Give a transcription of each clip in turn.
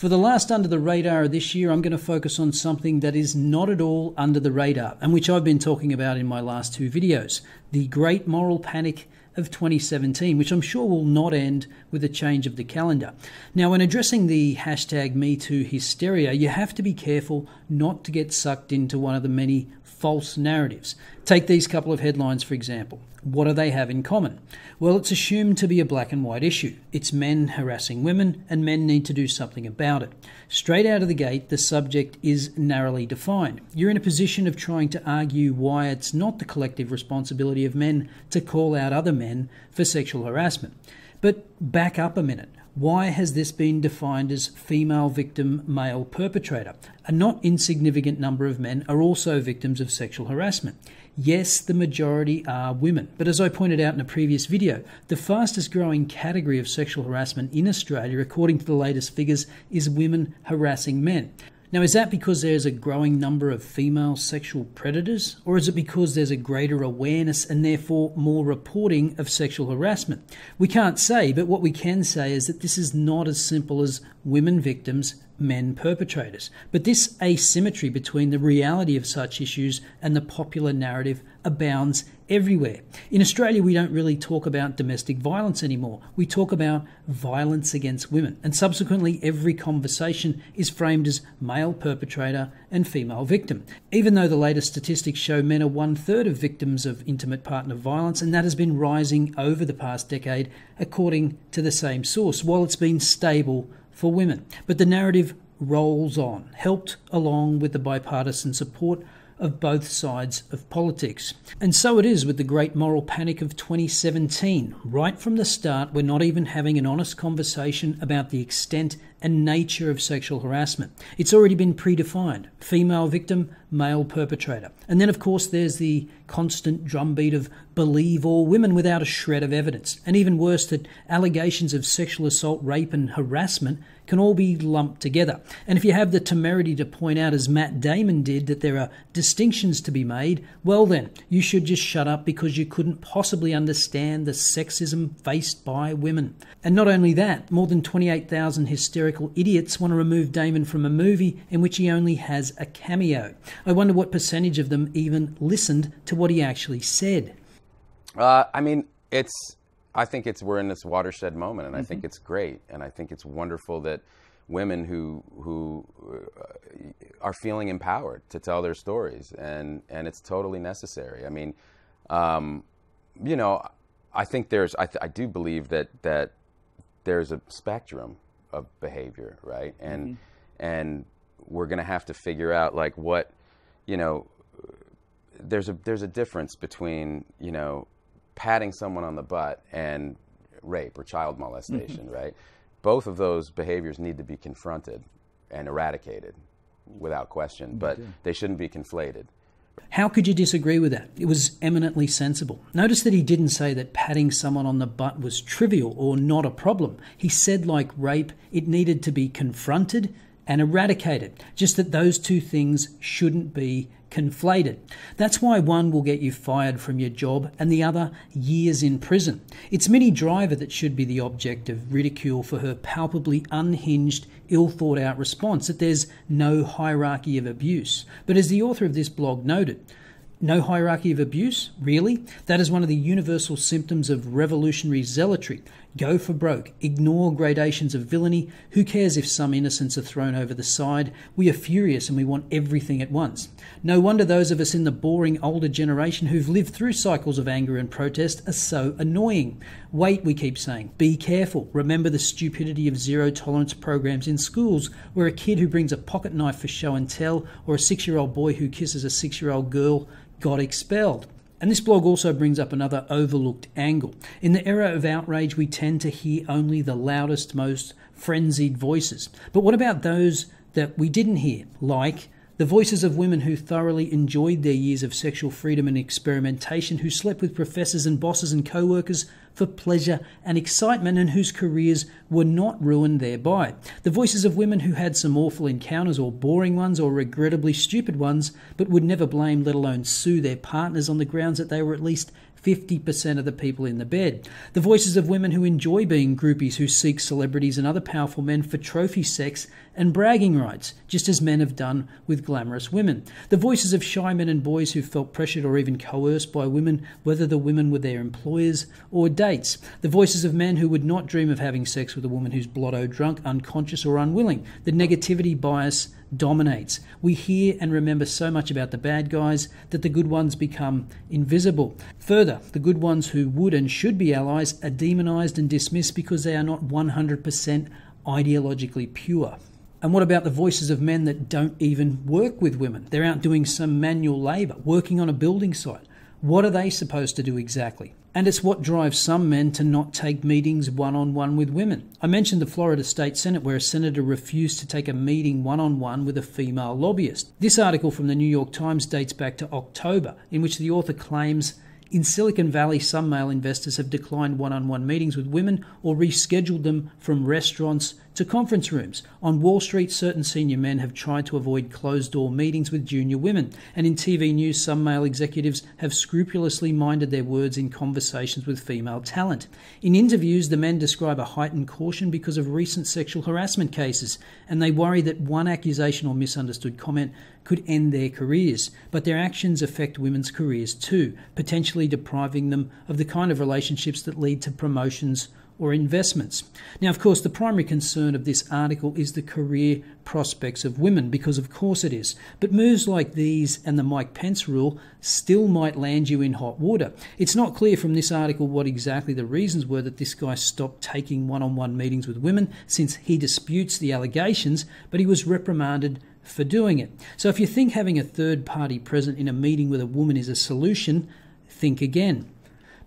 For the last Under the Radar of this year, I'm going to focus on something that is not at all under the radar, and which I've been talking about in my last two videos, the Great Moral Panic of 2017, which I'm sure will not end with a change of the calendar. Now, when addressing the hashtag #MeToo hysteria, you have to be careful not to get sucked into one of the many false narratives. Take these couple of headlines, for example. What do they have in common? Well, it's assumed to be a black and white issue. It's men harassing women, and men need to do something about it. Straight out of the gate, the subject is narrowly defined. You're in a position of trying to argue why it's not the collective responsibility of men to call out other men for sexual harassment. But back up a minute. Why has this been defined as female victim, male perpetrator? A not insignificant number of men are also victims of sexual harassment. Yes, the majority are women, but as I pointed out in a previous video, the fastest growing category of sexual harassment in Australia, according to the latest figures, is women harassing men. Now, is that because there's a growing number of female sexual predators, or is it because there's a greater awareness and therefore more reporting of sexual harassment? We can't say, but what we can say is that this is not as simple as women victims, men perpetrators. But this asymmetry between the reality of such issues and the popular narrative abounds everywhere. In Australia, we don't really talk about domestic violence anymore. We talk about violence against women. And subsequently, every conversation is framed as male perpetrator and female victim. Even though the latest statistics show men are 1/3 of victims of intimate partner violence, and that has been rising over the past decade, according to the same source, while it's been stable for women. But the narrative rolls on, helped along with the bipartisan support of both sides of politics. And so it is with the Great Moral Panic of 2017. Right from the start, we're not even having an honest conversation about the extent and nature of sexual harassment. It's already been predefined. Female victim, male perpetrator. And then, of course, there's the constant drumbeat of believe all women without a shred of evidence. And even worse, that allegations of sexual assault, rape and harassment can all be lumped together. And if you have the temerity to point out, as Matt Damon did, that there are distinctions to be made, well then, you should just shut up because you couldn't possibly understand the sexism faced by women. And not only that, more than 28,000 hysterical idiots want to remove Damon from a movie in which he only has a cameo. I wonder what percentage of them even listened to what he actually said. I think we're in this watershed moment, and I think it's great, and I think it's wonderful that women who are feeling empowered to tell their stories, and it's totally necessary. I mean, I think I do believe that there's a spectrum of behavior, right? And we're going to have to figure out like what, there's a difference between, patting someone on the butt and rape or child molestation, right? Both of those behaviors need to be confronted and eradicated without question, but they shouldn't be conflated. How could you disagree with that? It was eminently sensible. Notice that he didn't say that patting someone on the butt was trivial or not a problem. He said, like rape, it needed to be confronted and eradicated. Just that those two things shouldn't be conflated. That's why one will get you fired from your job and the other years in prison. It's Minnie Driver that should be the object of ridicule for her palpably unhinged, ill-thought-out response that there's no hierarchy of abuse. But as the author of this blog noted, no hierarchy of abuse? Really? That is one of the universal symptoms of revolutionary zealotry. Go for broke. Ignore gradations of villainy. Who cares if some innocents are thrown over the side? We are furious and we want everything at once. No wonder those of us in the boring older generation who've lived through cycles of anger and protest are so annoying. Wait, we keep saying. Be careful. Remember the stupidity of zero-tolerance programs in schools where a kid who brings a pocket knife for show and tell or a 6-year-old boy who kisses a 6-year-old girl got expelled. And this blog also brings up another overlooked angle. In the era of outrage, we tend to hear only the loudest, most frenzied voices. But what about those that we didn't hear, like the voices of women who thoroughly enjoyed their years of sexual freedom and experimentation, who slept with professors and bosses and co-workers for pleasure and excitement, and whose careers were not ruined thereby. The voices of women who had some awful encounters, or boring ones, or regrettably stupid ones, but would never blame, let alone sue their partners on the grounds that they were at least 50% of the people in the bed. The voices of women who enjoy being groupies, who seek celebrities and other powerful men for trophy sex and bragging rights, just as men have done with glamorous women. The voices of shy men and boys who felt pressured or even coerced by women, whether the women were their employers or dates. The voices of men who would not dream of having sex with a woman who's blotto drunk, unconscious or unwilling. The negativity bias dominates. We hear and remember so much about the bad guys that the good ones become invisible. Further, the good ones who would and should be allies are demonized and dismissed because they are not 100% ideologically pure. And what about the voices of men that don't even work with women? They're out doing some manual labour, working on a building site. What are they supposed to do exactly? And it's what drives some men to not take meetings one-on-one with women. I mentioned the Florida State Senate, where a senator refused to take a meeting one-on-one with a female lobbyist. This article from the New York Times dates back to October, in which the author claims in Silicon Valley, some male investors have declined one-on-one meetings with women or rescheduled them from restaurants to conference rooms. On Wall Street, certain senior men have tried to avoid closed-door meetings with junior women. And in TV news, some male executives have scrupulously minded their words in conversations with female talent. In interviews, the men describe a heightened caution because of recent sexual harassment cases, and they worry that one accusation or misunderstood comment could end their careers. But their actions affect women's careers too, potentially depriving them of the kind of relationships that lead to promotions or investments. Now, of course, the primary concern of this article is the career prospects of women, because of course it is. But moves like these and the Mike Pence rule still might land you in hot water. It's not clear from this article what exactly the reasons were that this guy stopped taking one-on-one meetings with women, since he disputes the allegations, but he was reprimanded for doing it. So if you think having a third party present in a meeting with a woman is a solution, think again.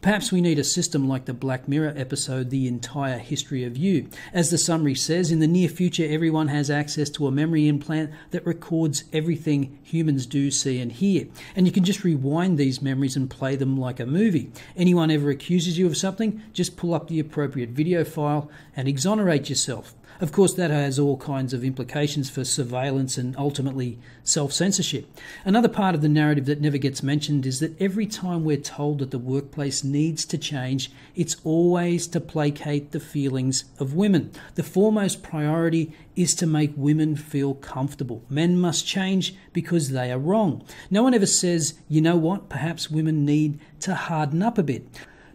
Perhaps we need a system like the Black Mirror episode, The Entire History of You. As the summary says, in the near future, everyone has access to a memory implant that records everything humans do, see and hear. And you can just rewind these memories and play them like a movie. Anyone ever accuses you of something, just pull up the appropriate video file and exonerate yourself. Of course, that has all kinds of implications for surveillance and ultimately self-censorship. Another part of the narrative that never gets mentioned is that every time we're told that the workplace needs to change, it's always to placate the feelings of women. The foremost priority is to make women feel comfortable. Men must change because they are wrong. No one ever says, you know what, perhaps women need to harden up a bit.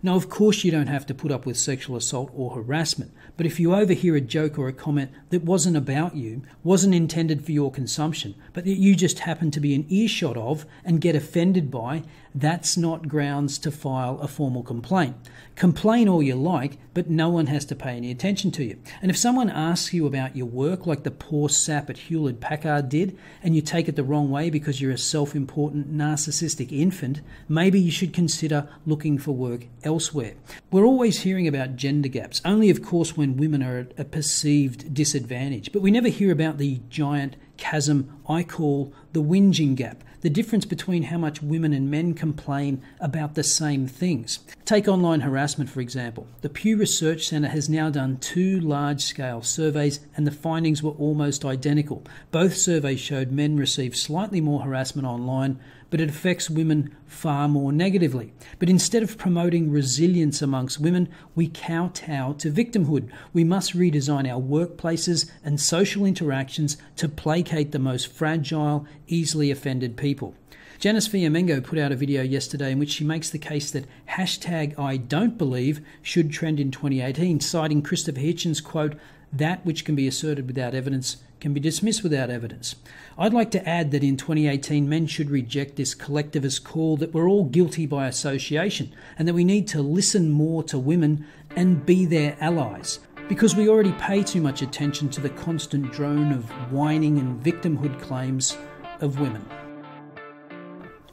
Now, of course, you don't have to put up with sexual assault or harassment, but if you overhear a joke or a comment that wasn't about you, wasn't intended for your consumption, but that you just happen to be in earshot of and get offended by, that's not grounds to file a formal complaint. Complain all you like, but no one has to pay any attention to you. And if someone asks you about your work, like the poor sap at Hewlett-Packard did, and you take it the wrong way because you're a self-important narcissistic infant, maybe you should consider looking for work elsewhere. We're always hearing about gender gaps, only of course when women are at a perceived disadvantage, but we never hear about the giant chasm I call the whinging gap, the difference between how much women and men complain about the same things. Take online harassment, for example. The Pew Research Center has now done 2 large-scale surveys, and the findings were almost identical. Both surveys showed men receive slightly more harassment online, but it affects women far more negatively. But instead of promoting resilience amongst women, we kowtow to victimhood. We must redesign our workplaces and social interactions to placate the most fragile, easily offended people. Janice Fiamengo put out a video yesterday in which she makes the case that #IDon'tBelieve should trend in 2018, citing Christopher Hitchens' quote, "That which can be asserted without evidence can be dismissed without evidence." I'd like to add that in 2018, men should reject this collectivist call that we're all guilty by association, and that we need to listen more to women and be their allies, because we already pay too much attention to the constant drone of whining and victimhood claims of women.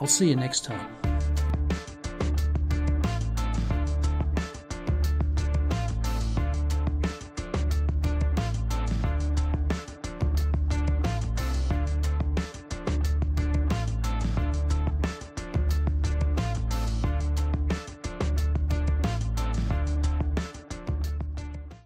I'll see you next time.